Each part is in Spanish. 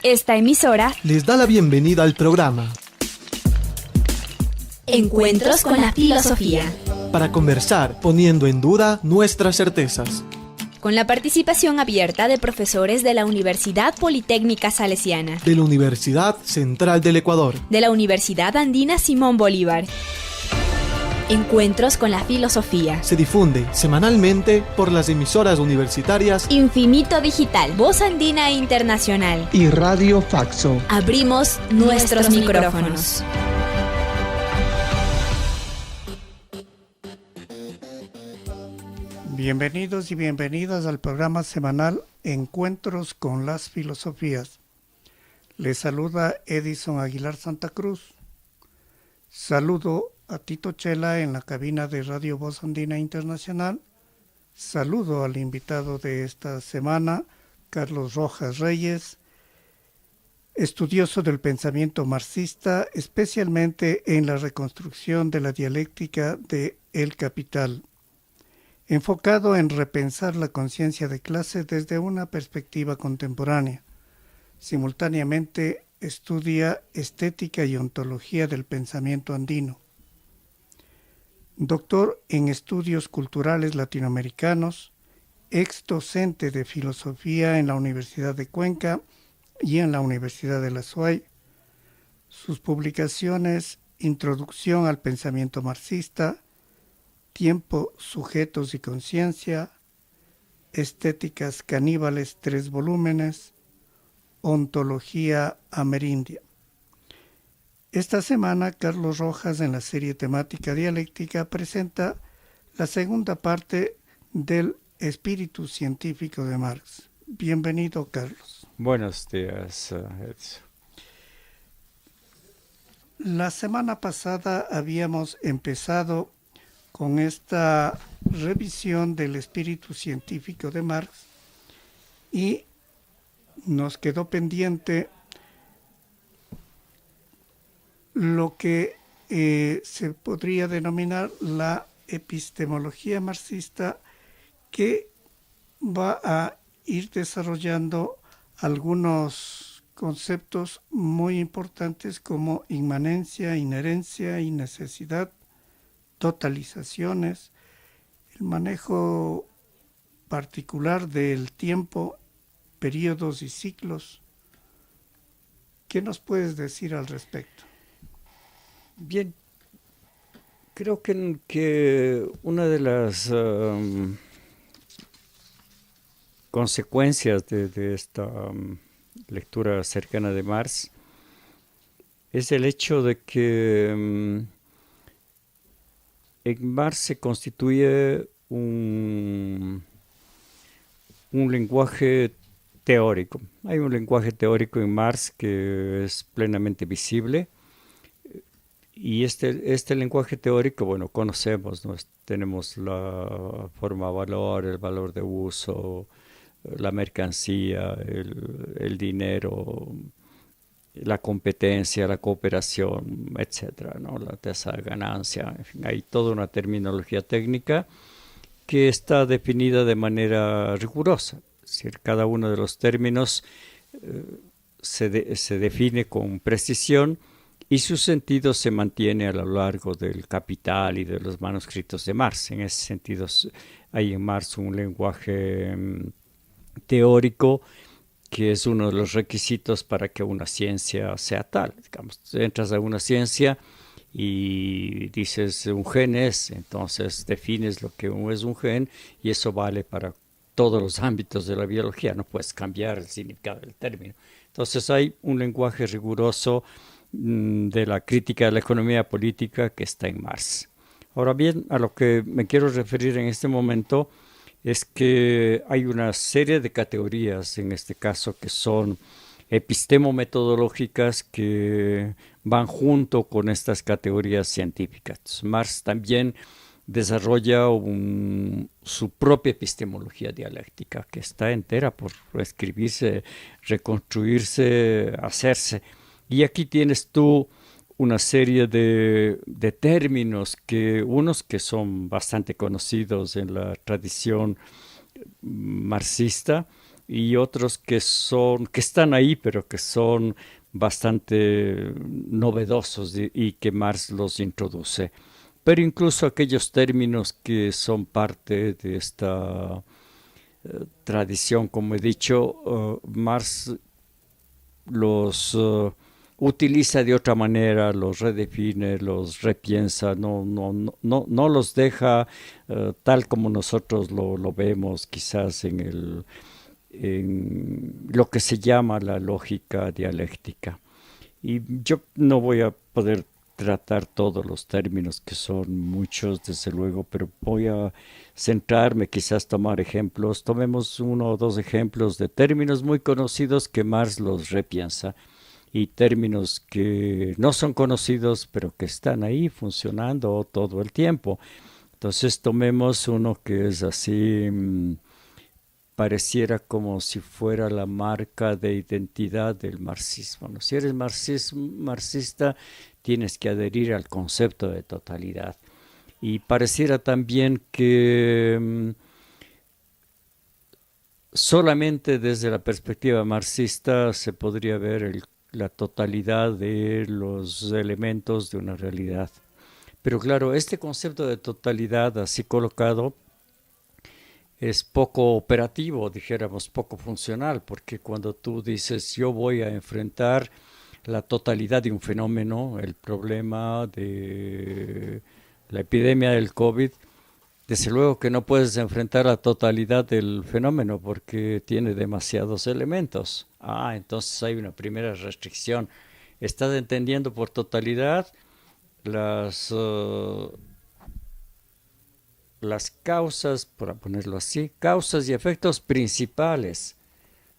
Esta emisora les da la bienvenida al programa Encuentros con la Filosofía, para conversar poniendo en duda nuestras certezas, con la participación abierta de profesores de la Universidad Politécnica Salesiana, de la Universidad Central del Ecuador, de la Universidad Andina Simón Bolívar. Encuentros con la Filosofía. Se difunde semanalmente por las emisoras universitarias Infinito Digital, Voz Andina Internacional y Radio Faxo. Abrimos nuestros micrófonos. Bienvenidos y bienvenidas al programa semanal Encuentros con las Filosofías. Les saluda Edison Aguilar Santa Cruz. Saludo a Tito Chela en la cabina de Radio Voz Andina Internacional. Saludo al invitado de esta semana, Carlos Rojas Reyes, estudioso del pensamiento marxista, especialmente en la reconstrucción de la dialéctica de El Capital, enfocado en repensar la conciencia de clase desde una perspectiva contemporánea. Simultáneamente estudia estética y ontología del pensamiento andino. Doctor en estudios culturales latinoamericanos, ex docente de filosofía en la Universidad de Cuenca y en la Universidad de la SUAY. Sus publicaciones: Introducción al pensamiento marxista, Tiempo, sujetos y conciencia, Estéticas caníbales, 3 volúmenes, Ontología amerindia. Esta semana, Carlos Rojas, en la serie temática dialéctica, presenta la segunda parte del espíritu científico de Marx. Bienvenido, Carlos. Buenos días, Edson. La semana pasada habíamos empezado con esta revisión del espíritu científico de Marx y nos quedó pendiente lo que se podría denominar la epistemología marxista, que va a ir desarrollando algunos conceptos muy importantes como inmanencia, inherencia y necesidad, totalizaciones, el manejo particular del tiempo, periodos y ciclos. ¿Qué nos puedes decir al respecto? Bien, creo que una de las consecuencias de esta lectura cercana de Marx es el hecho de que en Marx se constituye un lenguaje teórico. Hay un lenguaje teórico en Marx que es plenamente visible. Y este lenguaje teórico, bueno, conocemos, ¿no? Tenemos la forma valor, el valor de uso, la mercancía, el dinero, la competencia, la cooperación, etcétera, ¿no? La tasa de ganancia, en fin, hay toda una terminología técnica que está definida de manera rigurosa. Es decir, cada uno de los términos se define con precisión y su sentido se mantiene a lo largo del Capital y de los manuscritos de Marx. En ese sentido, hay en Marx un lenguaje teórico que es uno de los requisitos para que una ciencia sea tal. Digamos, entras a una ciencia y dices un gen es, entonces defines lo que es un gen y eso vale para todos los ámbitos de la biología. No puedes cambiar el significado del término. Entonces hay un lenguaje riguroso de la crítica de la economía política que está en Marx. Ahora bien, a lo que me quiero referir en este momento es que hay una serie de categorías, en este caso, que son epistemo-metodológicas que van junto con estas categorías científicas. Marx también desarrolla su propia epistemología dialéctica, que está entera por escribirse, reconstruirse, hacerse. Y aquí tienes tú una serie de términos, unos que son bastante conocidos en la tradición marxista, y otros que están ahí, pero que son bastante novedosos y que Marx los introduce. Pero incluso aquellos términos que son parte de esta tradición, como he dicho, Marx los utiliza de otra manera, los redefine, los repiensa, no los deja tal como nosotros lo vemos quizás en lo que se llama la lógica dialéctica. Y yo no voy a poder tratar todos los términos, que son muchos desde luego, pero voy a centrarme, quizás tomar ejemplos. Tomemos 1 o 2 ejemplos de términos muy conocidos que Marx los repiensa, y términos que no son conocidos, pero que están ahí funcionando todo el tiempo. Entonces tomemos uno que es así, pareciera como si fuera la marca de identidad del marxismo, ¿no? Si eres marxista, tienes que adherir al concepto de totalidad. Y pareciera también que solamente desde la perspectiva marxista se podría ver la totalidad de los elementos de una realidad. Pero claro, este concepto de totalidad así colocado es poco operativo, dijéramos, poco funcional, porque cuando tú dices yo voy a enfrentar la totalidad de un fenómeno, el problema de la epidemia del COVID, desde luego que no puedes enfrentar la totalidad del fenómeno porque tiene demasiados elementos. Entonces hay una primera restricción. Estás entendiendo por totalidad las causas, por ponerlo así, causas y efectos principales.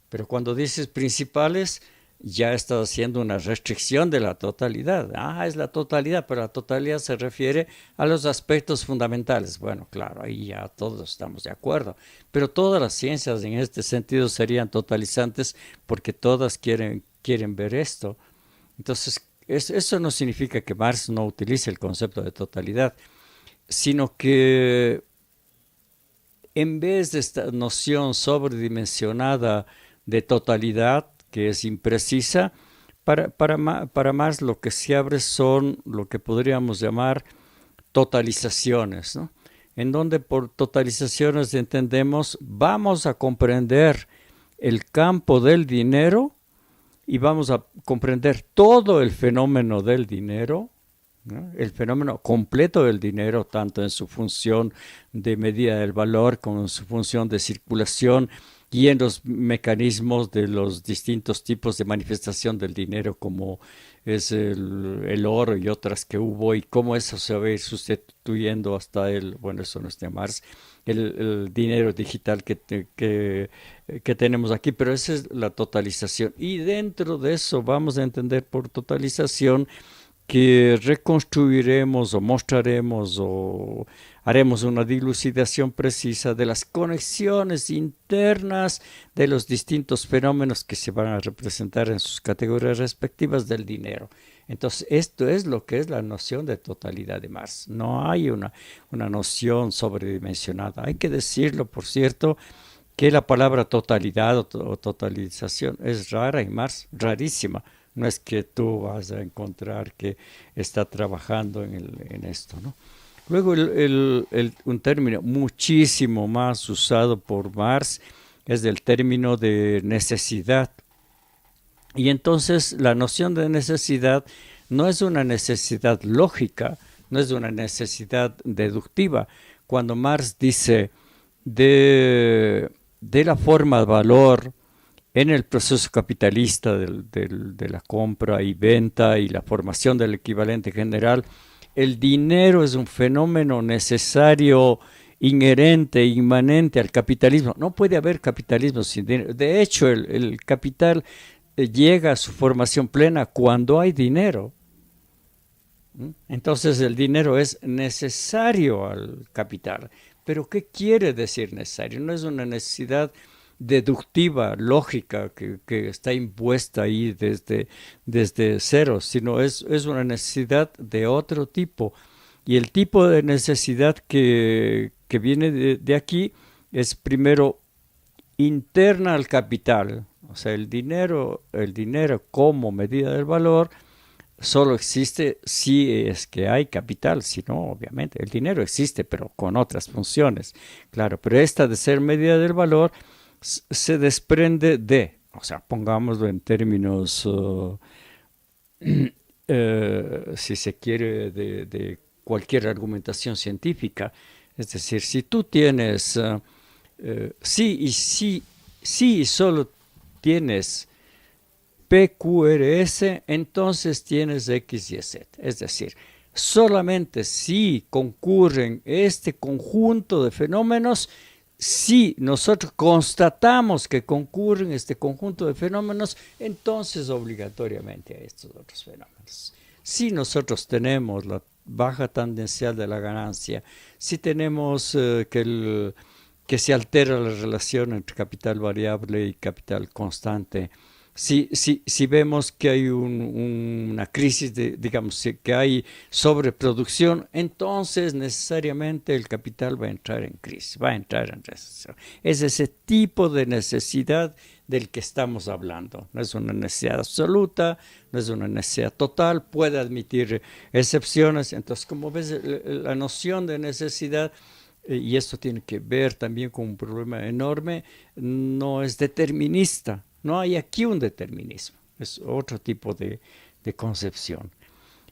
Pero cuando dices principales, ya estás haciendo una restricción de la totalidad. Es la totalidad, pero la totalidad se refiere a los aspectos fundamentales. Bueno, claro, ahí ya todos estamos de acuerdo. Pero todas las ciencias en este sentido serían totalizantes porque todas quieren ver esto. Entonces, eso no significa que Marx no utilice el concepto de totalidad, sino que en vez de esta noción sobredimensionada de totalidad, que es imprecisa, para Marx lo que se abre son lo que podríamos llamar totalizaciones, ¿no? En donde por totalizaciones entendemos, vamos a comprender el campo del dinero y vamos a comprender todo el fenómeno del dinero, ¿no? El fenómeno completo del dinero, tanto en su función de medida del valor como en su función de circulación y en los mecanismos de los distintos tipos de manifestación del dinero, como es el oro y otras que hubo, y cómo eso se va a ir sustituyendo hasta eso no es de Marx, el dinero digital que tenemos aquí, pero esa es la totalización. Y dentro de eso vamos a entender por totalización que reconstruiremos o mostraremos o haremos una dilucidación precisa de las conexiones internas de los distintos fenómenos que se van a representar en sus categorías respectivas del dinero. Entonces, esto es lo que es la noción de totalidad de Marx. No hay una noción sobredimensionada. Hay que decirlo, por cierto, que la palabra totalidad o totalización es rara en Marx, rarísima. No es que tú vas a encontrar que está trabajando en esto, ¿no? Luego un término muchísimo más usado por Marx es el término de necesidad. Y entonces la noción de necesidad no es una necesidad lógica, no es una necesidad deductiva. Cuando Marx dice de la forma de valor en el proceso capitalista de la compra y venta y la formación del equivalente general, el dinero es un fenómeno necesario, inherente, inmanente al capitalismo. No puede haber capitalismo sin dinero. De hecho, el capital llega a su formación plena cuando hay dinero. Entonces el dinero es necesario al capital. Pero ¿qué quiere decir necesario? No es una necesidad deductiva, lógica, que está impuesta ahí desde cero, sino es una necesidad de otro tipo. Y el tipo de necesidad que viene de aquí es primero interna al capital. O sea, el dinero como medida del valor solo existe si es que hay capital, si no, obviamente, el dinero existe, pero con otras funciones, claro, pero esta de ser medida del valor se desprende de, o sea, pongámoslo en términos, si se quiere, de cualquier argumentación científica, es decir, si tú tienes, sí y solo tienes PQRS, entonces tienes X, Y, Z. Es decir, solamente si concurren este conjunto de fenómenos, si nosotros constatamos que concurren este conjunto de fenómenos, entonces obligatoriamente hay estos otros fenómenos. Si nosotros tenemos la baja tendencial de la ganancia, si tenemos que se altera la relación entre capital variable y capital constante, si vemos que hay una crisis, digamos, que hay sobreproducción, entonces necesariamente el capital va a entrar en crisis, va a entrar en recesión. Es ese tipo de necesidad del que estamos hablando. No es una necesidad absoluta, no es una necesidad total, puede admitir excepciones. Entonces, como ves, la noción de necesidad, y esto tiene que ver también con un problema enorme, no es determinista. No hay aquí un determinismo, es otro tipo de concepción.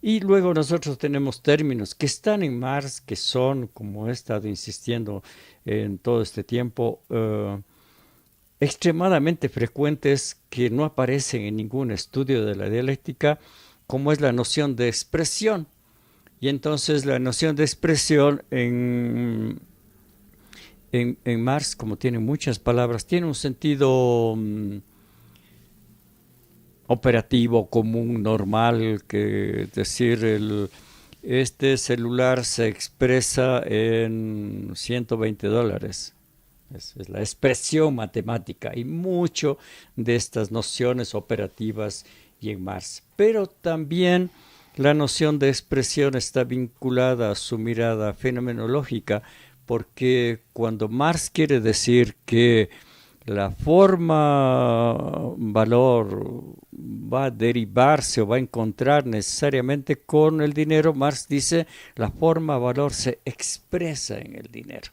Y luego nosotros tenemos términos que están en Marx, que son, como he estado insistiendo en todo este tiempo, extremadamente frecuentes, que no aparecen en ningún estudio de la dialéctica, como es la noción de expresión. Y entonces la noción de expresión en Marx, como tiene muchas palabras, tiene un sentido operativo, común, normal, que es decir, este celular se expresa en $120. Es la expresión matemática y mucho de estas nociones operativas y en Marx. Pero también la noción de expresión está vinculada a su mirada fenomenológica, porque cuando Marx quiere decir que la forma valor va a derivarse o va a encontrar necesariamente con el dinero, Marx dice la forma valor se expresa en el dinero.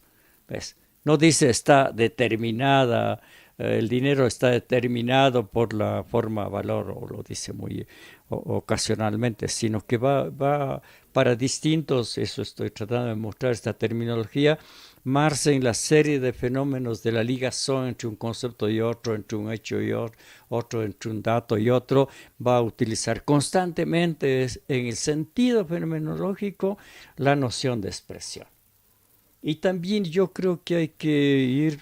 ¿Ves? No dice está determinada, el dinero está determinado por la forma valor, o lo dice muy ocasionalmente, sino que va para distintos, eso estoy tratando de mostrar esta terminología. Marx, en la serie de fenómenos de la ligación entre un concepto y otro, entre un hecho y otro, entre un dato y otro, va a utilizar constantemente en el sentido fenomenológico la noción de expresión. Y también yo creo que hay que ir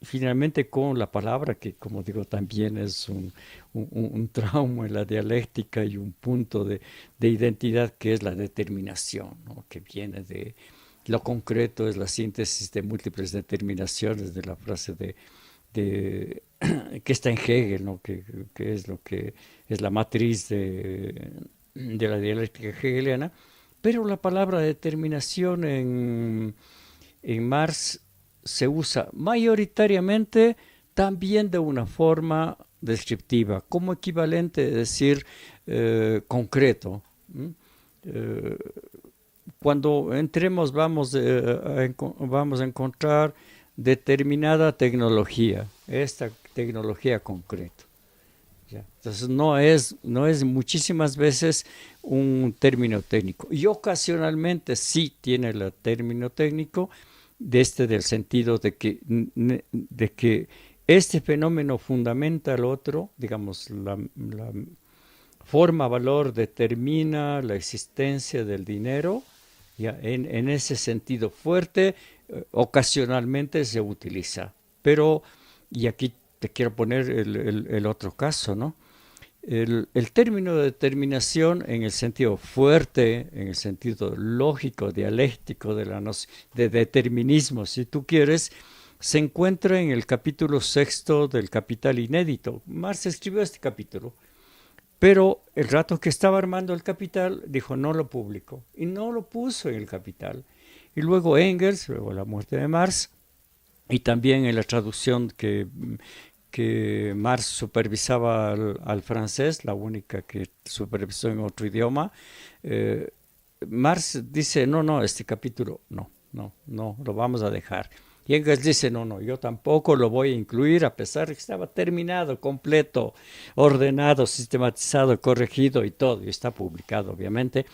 finalmente con la palabra, que como digo también es un trauma en la dialéctica y un punto de identidad, que es la determinación, ¿no? Que viene de lo concreto, es la síntesis de múltiples determinaciones de la frase que está en Hegel, ¿no? que es lo que es la matriz de la dialéctica hegeliana. Pero la palabra determinación en Marx se usa mayoritariamente también de una forma descriptiva, como equivalente de decir concreto. Cuando entremos vamos a encontrar determinada tecnología, esta tecnología concreta. ¿Ya? Entonces no es muchísimas veces un término técnico, y ocasionalmente sí tiene el término técnico del sentido de que este fenómeno fundamenta al otro, digamos, la forma valor determina la existencia del dinero. Ya, en ese sentido fuerte, ocasionalmente se utiliza. Pero, y aquí te quiero poner el otro caso, ¿no? El término de determinación en el sentido fuerte, en el sentido lógico, dialéctico de determinismo, si tú quieres, se encuentra en el capítulo 6 del Capital Inédito. Marx escribió este capítulo, pero el rato que estaba armando el Capital, dijo no lo publicó y no lo puso en el Capital. Y luego Engels, luego la muerte de Marx, y también en la traducción que Marx supervisaba al francés, la única que supervisó en otro idioma, Marx dice, no, este capítulo no, lo vamos a dejar. Y Engels dice, no, yo tampoco lo voy a incluir, a pesar de que estaba terminado, completo, ordenado, sistematizado, corregido y todo, y está publicado, obviamente.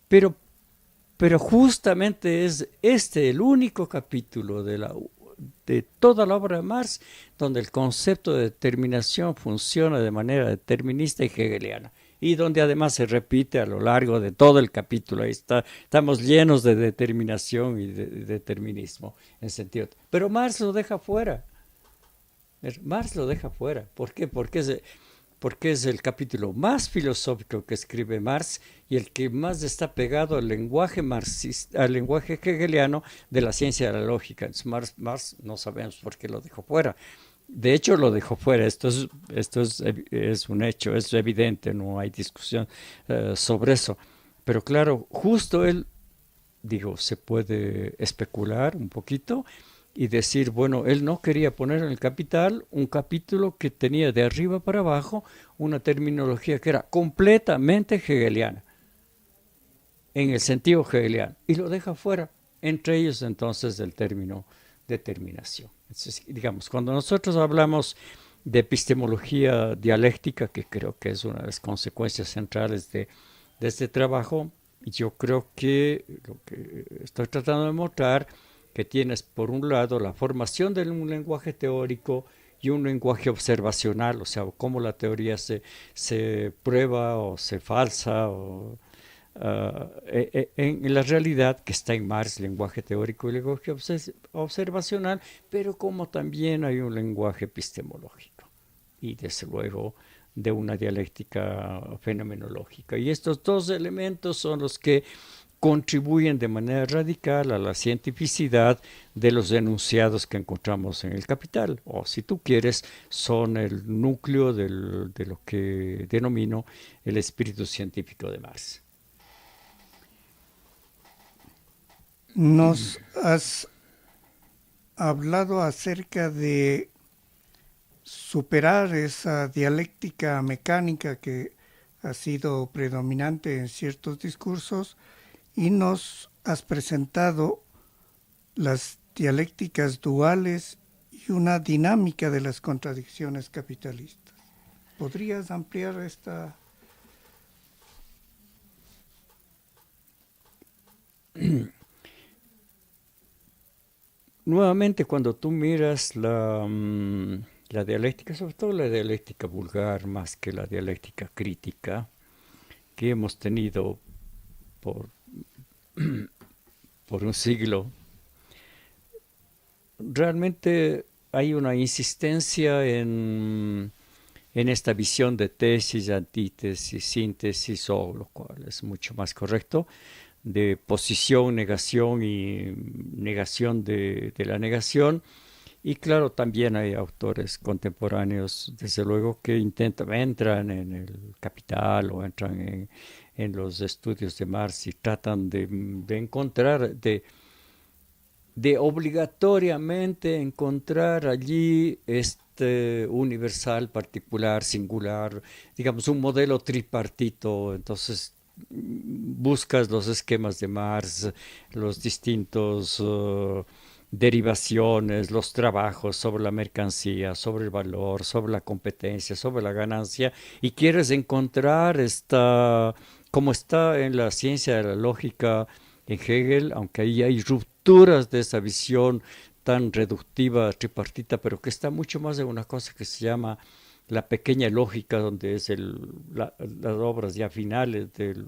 Pero justamente es este el único capítulo de toda la obra de Marx donde el concepto de determinación funciona de manera determinista y hegeliana, y donde además se repite a lo largo de todo el capítulo. Ahí estamos llenos de determinación y de determinismo en sentido. Pero Marx lo deja fuera. Marx lo deja fuera. ¿Por qué? Porque es el capítulo más filosófico que escribe Marx y el que más está pegado al lenguaje marxista, al lenguaje hegeliano de la ciencia de la lógica. Entonces Marx no sabemos por qué lo dejó fuera. De hecho, lo dejó fuera. Esto es un hecho, es evidente, no hay discusión sobre eso. Pero claro, justo él, digo, se puede especular un poquito y decir, bueno, él no quería poner en el Capital un capítulo que tenía de arriba para abajo una terminología que era completamente hegeliana, en el sentido hegeliano, y lo deja fuera, entre ellos entonces el término determinación. Entonces, digamos, cuando nosotros hablamos de epistemología dialéctica, que creo que es una de las consecuencias centrales de este trabajo, yo creo que lo que estoy tratando de mostrar que tienes por un lado la formación de un lenguaje teórico y un lenguaje observacional, o sea, cómo la teoría se prueba o se falsa en la realidad que está en Marx, lenguaje teórico y lenguaje observacional, pero como también hay un lenguaje epistemológico y desde luego de una dialéctica fenomenológica. Y estos dos elementos son los que contribuyen de manera radical a la cientificidad de los enunciados que encontramos en el Capital, o si tú quieres, son el núcleo de lo que denomino el espíritu científico de Marx. Nos has hablado acerca de superar esa dialéctica mecánica que ha sido predominante en ciertos discursos y nos has presentado las dialécticas duales y una dinámica de las contradicciones capitalistas. ¿Podrías ampliar esta? Nuevamente, cuando tú miras la dialéctica, sobre todo la dialéctica vulgar, más que la dialéctica crítica, que hemos tenido por un siglo, realmente hay una insistencia en esta visión de tesis, antítesis, síntesis, o lo cual es mucho más correcto, de posición, negación y negación de la negación. Y claro, también hay autores contemporáneos, desde luego, que entran en el Capital o entran en los estudios de Marx y tratan de encontrar, de obligatoriamente encontrar allí este universal, particular, singular, digamos un modelo tripartito. Entonces buscas los esquemas de Marx, los distintos derivaciones, los trabajos sobre la mercancía, sobre el valor, sobre la competencia, sobre la ganancia, y quieres encontrar como está en la ciencia de la lógica en Hegel, aunque ahí hay rupturas de esa visión tan reductiva, tripartita, pero que está mucho más en una cosa que se llama la pequeña lógica, donde es las obras ya finales,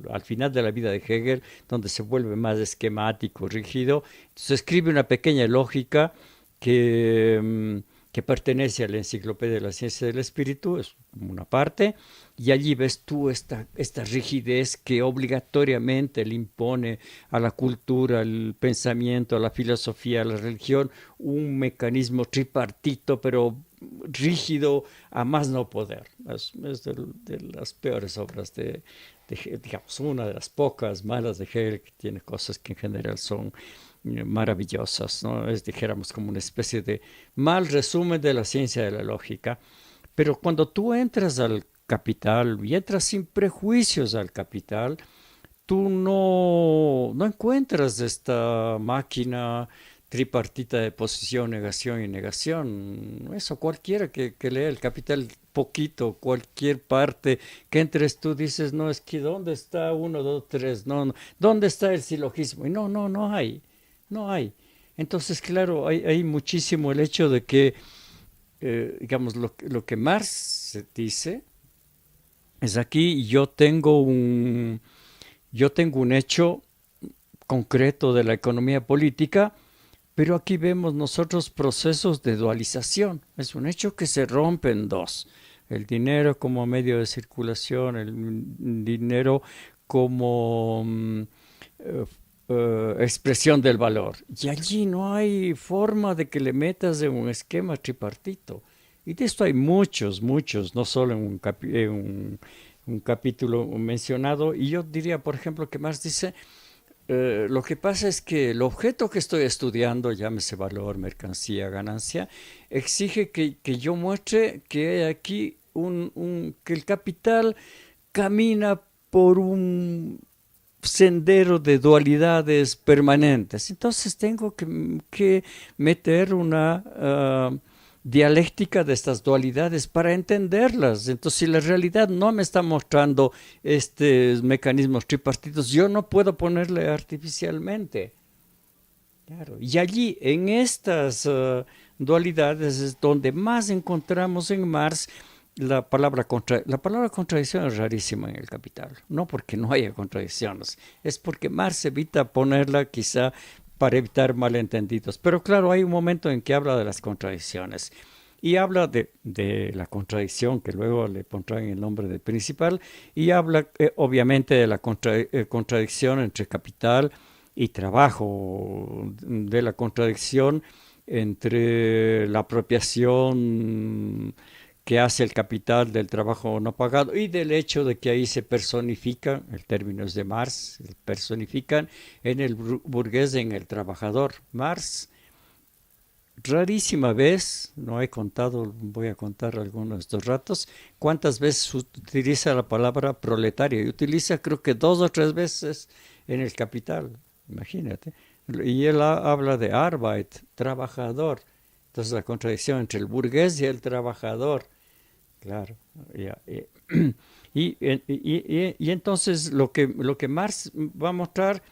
al final de la vida de Hegel, donde se vuelve más esquemático, rígido. Entonces escribe una pequeña lógica que pertenece a la Enciclopedia de la Ciencia del Espíritu, es una parte, y allí ves tú esta rigidez que obligatoriamente le impone a la cultura, al pensamiento, a la filosofía, a la religión, un mecanismo tripartito, pero rígido a más no poder. Es de las peores obras digamos, una de las pocas malas de Hegel, que tiene cosas que en general son maravillosas, ¿no? Es, dijéramos, como una especie de mal resumen de la ciencia de la lógica. Pero cuando tú entras al capital y entras sin prejuicios al capital, tú no encuentras esta máquina tripartita de posición, negación y negación. Eso cualquiera que lea el capital poquito, cualquier parte que entres tú dices, no, es que ¿dónde está uno, dos, tres? No, no, ¿dónde está el silogismo? Y no hay, no hay. Entonces, claro, hay muchísimo el hecho de que, digamos, lo que Marx dice es aquí, yo tengo un hecho concreto de la economía política, pero aquí vemos nosotros procesos de dualización. Es un hecho que se rompe en dos. El dinero como medio de circulación, el dinero como expresión del valor. Y allí no hay forma de que le metas en un esquema tripartito. Y de esto hay muchos, no solo en un capítulo mencionado. Y yo diría, por ejemplo, que Marx dice, lo que pasa es que el objeto que estoy estudiando, llámese valor, mercancía, ganancia, exige que yo muestre que hay aquí que el capital camina por un sendero de dualidades permanentes. Entonces tengo que meter una dialéctica de estas dualidades para entenderlas. Entonces, si la realidad no me está mostrando estos mecanismos tripartitos, yo no puedo ponerle artificialmente. Claro. Y allí, en estas dualidades, es donde más encontramos en Marx la palabra contradicción. Es rarísima en el Capital, no porque no haya contradicciones, es porque Marx evita ponerla quizá para evitar malentendidos. Pero claro, hay un momento en que habla de las contradicciones y habla de la contradicción, que luego le pondrán el nombre de principal, y habla obviamente de la contradicción entre capital y trabajo, de la contradicción entre la apropiación que hace el capital del trabajo no pagado y del hecho de que ahí se personifican, el término es de Marx, personifican en el burgués, en el trabajador. Marx, rarísima vez, no he contado, voy a contar algunos de estos ratos, cuántas veces utiliza la palabra proletario, y utiliza creo que 2 o 3 veces en el Capital, imagínate. Y él habla de Arbeit, trabajador. Entonces la contradicción entre el burgués y el trabajador. Claro. Y entonces lo que Marx va a mostrar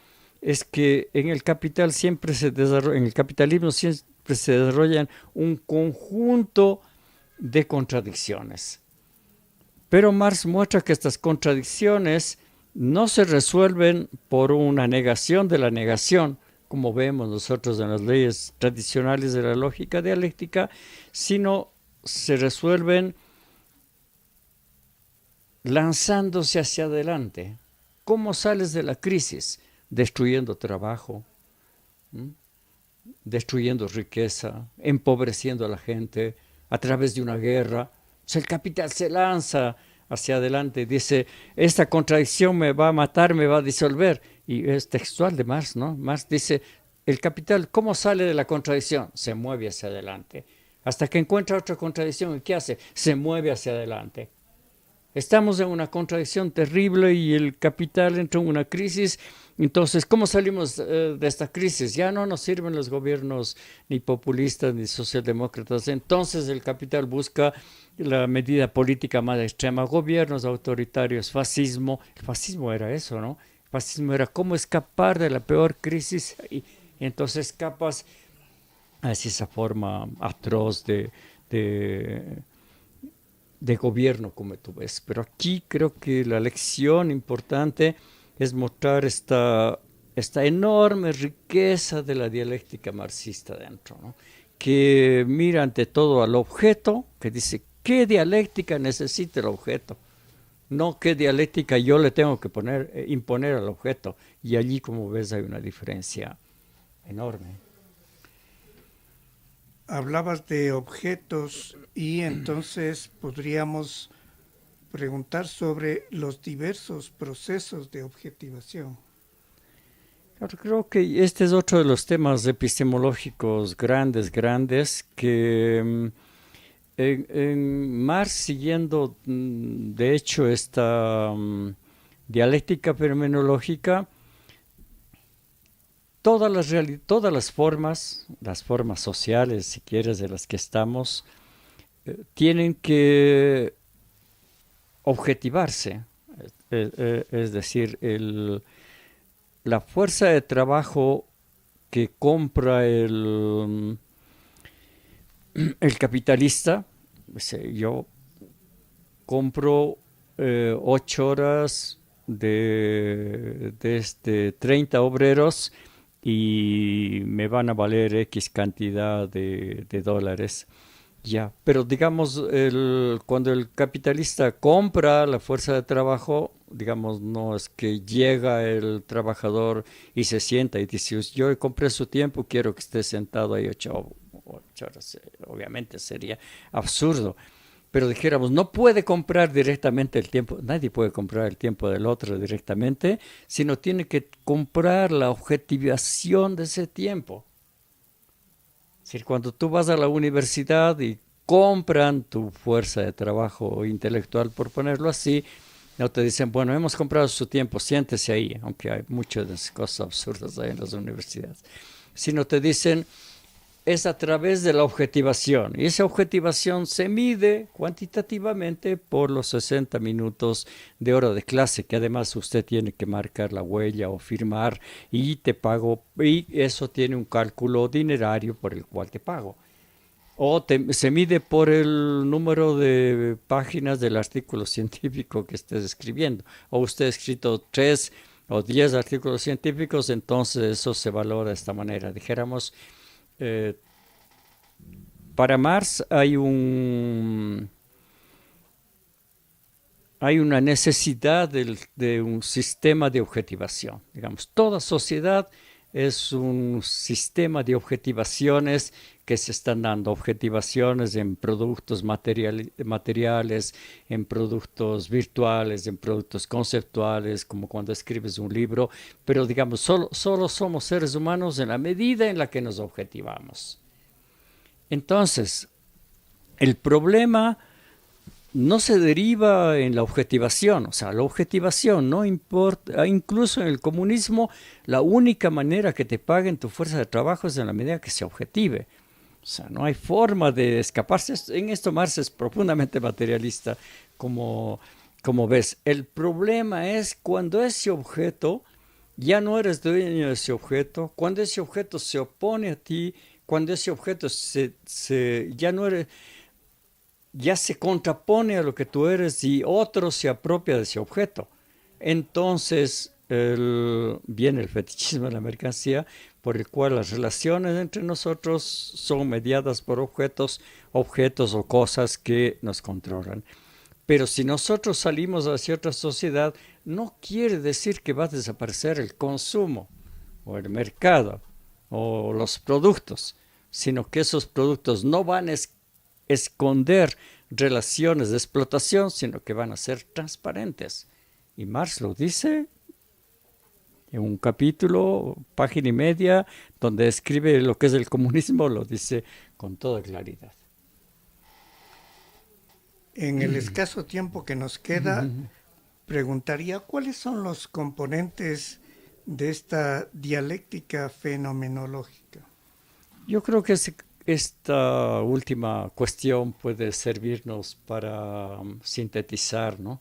es que en el capital siempre se desarrolla, en el capitalismo siempre se desarrollan un conjunto de contradicciones. Pero Marx muestra que estas contradicciones no se resuelven por una negación de la negación, como vemos nosotros en las leyes tradicionales de la lógica dialéctica, sino se resuelven lanzándose hacia adelante. ¿Cómo sales de la crisis? Destruyendo trabajo, destruyendo riqueza, empobreciendo a la gente a través de una guerra. O sea, el capital se lanza hacia adelante y dice, esta contradicción me va a matar, me va a disolver. Y es textual de Marx, ¿no? Marx dice, el capital, ¿cómo sale de la contradicción? Se mueve hacia adelante. Hasta que encuentra otra contradicción, ¿y qué hace? Se mueve hacia adelante. Estamos en una contradicción terrible y el capital entra en una crisis. Entonces, ¿cómo salimos de esta crisis? Ya no nos sirven los gobiernos ni populistas ni socialdemócratas. Entonces el capital busca la medida política más extrema, gobiernos autoritarios, fascismo. El fascismo era eso, ¿no? El fascismo era cómo escapar de la peor crisis y entonces escapas a esa forma atroz de gobierno, como tú ves. Pero aquí creo que la lección importante es mostrar esta enorme riqueza de la dialéctica marxista dentro, ¿no? Que mira ante todo al objeto, que dice, ¿qué dialéctica necesita el objeto? No qué dialéctica yo le tengo que imponer al objeto. Y allí, como ves, hay una diferencia enorme. Hablabas de objetos y entonces podríamos preguntar sobre los diversos procesos de objetivación. Claro, creo que este es otro de los temas epistemológicos grandes que en Marx, siguiendo de hecho esta dialéctica fenomenológica, todas las formas sociales, si quieres, de las que estamos, tienen que objetivarse. Es decir, la fuerza de trabajo que compra el capitalista, yo compro 8 horas de 30 obreros y me van a valer X cantidad de dólares. Ya, pero digamos, cuando el capitalista compra la fuerza de trabajo, digamos, no es que llega el trabajador y se sienta y dice, yo compré su tiempo, quiero que esté sentado ahí 8 horas. Obviamente sería absurdo. Pero dijéramos, no puede comprar directamente el tiempo, nadie puede comprar el tiempo del otro directamente, sino tiene que comprar la objetivación de ese tiempo. Es decir, cuando tú vas a la universidad y compran tu fuerza de trabajo intelectual, por ponerlo así, no te dicen, bueno, hemos comprado su tiempo, siéntese ahí, aunque hay muchas de esas cosas absurdas ahí en las universidades, sino te dicen, es a través de la objetivación, y esa objetivación se mide cuantitativamente por los 60 minutos de hora de clase, que además usted tiene que marcar la huella o firmar, y te pago, y eso tiene un cálculo dinerario por el cual te pago. O se mide por el número de páginas del artículo científico que estés escribiendo. O usted ha escrito 3 o 10 artículos científicos, entonces eso se valora de esta manera. Dijéramos, para Marx hay una necesidad de un sistema de objetivación. Digamos, toda sociedad es un sistema de objetivaciones que se están dando, objetivaciones en productos materiales, en productos virtuales, en productos conceptuales, como cuando escribes un libro, pero digamos, solo somos seres humanos en la medida en la que nos objetivamos. Entonces, el problema no se deriva en la objetivación, o sea, la objetivación no importa, incluso en el comunismo, la única manera que te paguen tu fuerza de trabajo es en la medida que se objetive. O sea, no hay forma de escaparse. En esto Marx es profundamente materialista, como ves. El problema es cuando ese objeto, ya no eres dueño de ese objeto, cuando ese objeto se opone a ti, cuando ese objeto ya se contrapone a lo que tú eres y otro se apropia de ese objeto. Entonces viene el fetichismo de la mercancía, por el cual las relaciones entre nosotros son mediadas por objetos o cosas que nos controlan. Pero si nosotros salimos hacia otra sociedad, no quiere decir que va a desaparecer el consumo o el mercado o los productos, sino que esos productos no van a esconder relaciones de explotación, sino que van a ser transparentes. Y Marx lo dice en un capítulo, página y media, donde describe lo que es el comunismo, lo dice con toda claridad. En el escaso tiempo que nos queda, preguntaría cuáles son los componentes de esta dialéctica fenomenológica. Yo creo que esta última cuestión puede servirnos para sintetizar, ¿no?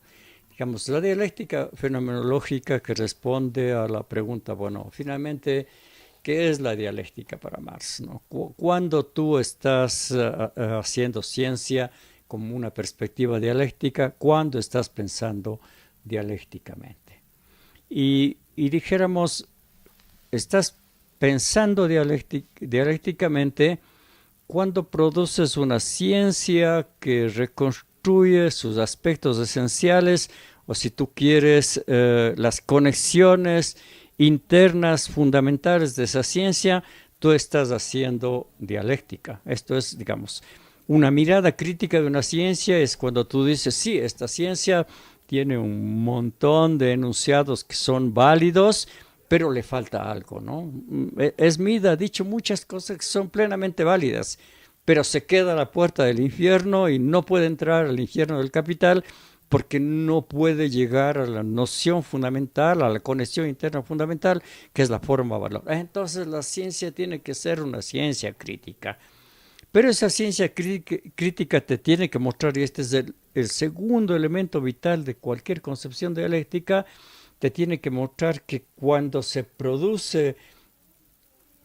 Digamos, la dialéctica fenomenológica que responde a la pregunta, bueno, finalmente, ¿qué es la dialéctica para Marx, ¿no? Cuando tú estás haciendo ciencia como una perspectiva dialéctica, ¿cuándo estás pensando dialécticamente? Y dijéramos, estás pensando dialécticamente cuando produces una ciencia que reconstruye sus aspectos esenciales, o si tú quieres, las conexiones internas fundamentales de esa ciencia, tú estás haciendo dialéctica. Esto es, digamos, una mirada crítica de una ciencia es cuando tú dices, sí, esta ciencia tiene un montón de enunciados que son válidos, pero le falta algo, ¿no? Smith ha dicho muchas cosas que son plenamente válidas, pero se queda a la puerta del infierno y no puede entrar al infierno del capital porque no puede llegar a la noción fundamental, a la conexión interna fundamental, que es la forma-valor. Entonces la ciencia tiene que ser una ciencia crítica. Pero esa ciencia crítica te tiene que mostrar, y este es el segundo elemento vital de cualquier concepción dialéctica, te tiene que mostrar que cuando se produce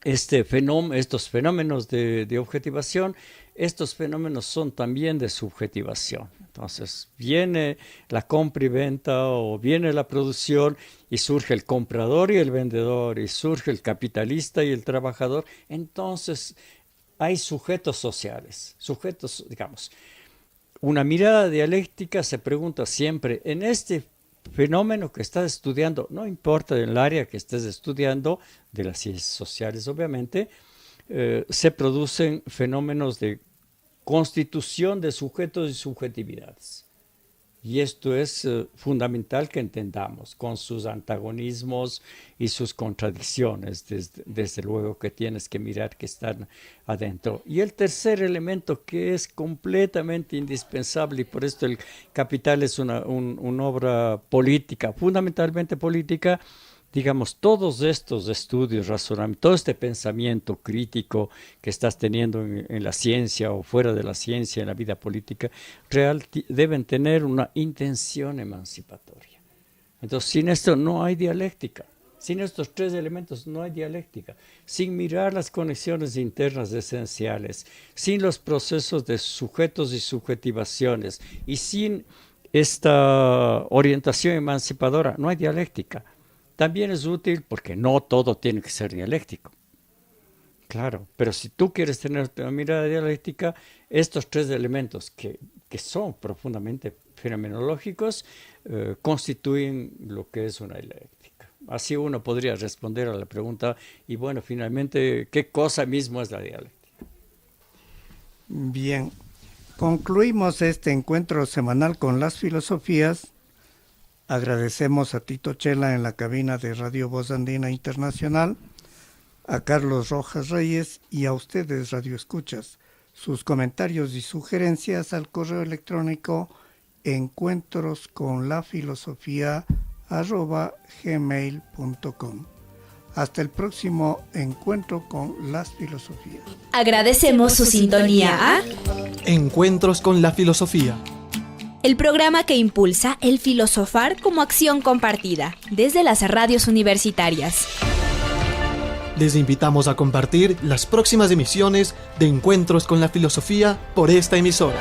estos fenómenos de objetivación, estos fenómenos son también de subjetivación. Entonces viene la compra y venta o viene la producción y surge el comprador y el vendedor y surge el capitalista y el trabajador. Entonces hay sujetos sociales, sujetos, digamos. Una mirada dialéctica se pregunta siempre, en este fenómeno que estás estudiando, no importa el área que estés estudiando, de las ciencias sociales obviamente, se producen fenómenos de constitución de sujetos y subjetividades. Y esto es fundamental que entendamos, con sus antagonismos y sus contradicciones, desde luego que tienes que mirar que están adentro. Y el tercer elemento que es completamente indispensable, y por esto el Capital es una obra política, fundamentalmente política, digamos, todos estos estudios, razonamientos, todo este pensamiento crítico que estás teniendo en la ciencia o fuera de la ciencia, en la vida política real, deben tener una intención emancipatoria. Entonces, sin esto no hay dialéctica. Sin estos tres elementos no hay dialéctica. Sin mirar las conexiones internas esenciales, sin los procesos de sujetos y subjetivaciones, y sin esta orientación emancipadora, no hay dialéctica. También es útil porque no todo tiene que ser dialéctico. Claro, pero si tú quieres tener una mirada dialéctica, estos tres elementos que son profundamente fenomenológicos constituyen lo que es una dialéctica. Así uno podría responder a la pregunta, y bueno, finalmente, ¿qué cosa mismo es la dialéctica? Bien, concluimos este encuentro semanal con las filosofías. Agradecemos a Tito Chela en la cabina de Radio Voz Andina Internacional, a Carlos Rojas Reyes y a ustedes, Radio Escuchas. Sus comentarios y sugerencias al correo electrónico encuentrosconlafilosofía@gmail.com. Hasta el próximo encuentro con las filosofías. Agradecemos su sintonía a Encuentros con la filosofía. el programa que impulsa el filosofar como acción compartida desde las radios universitarias. Les invitamos a compartir las próximas emisiones de Encuentros con la filosofía por esta emisora.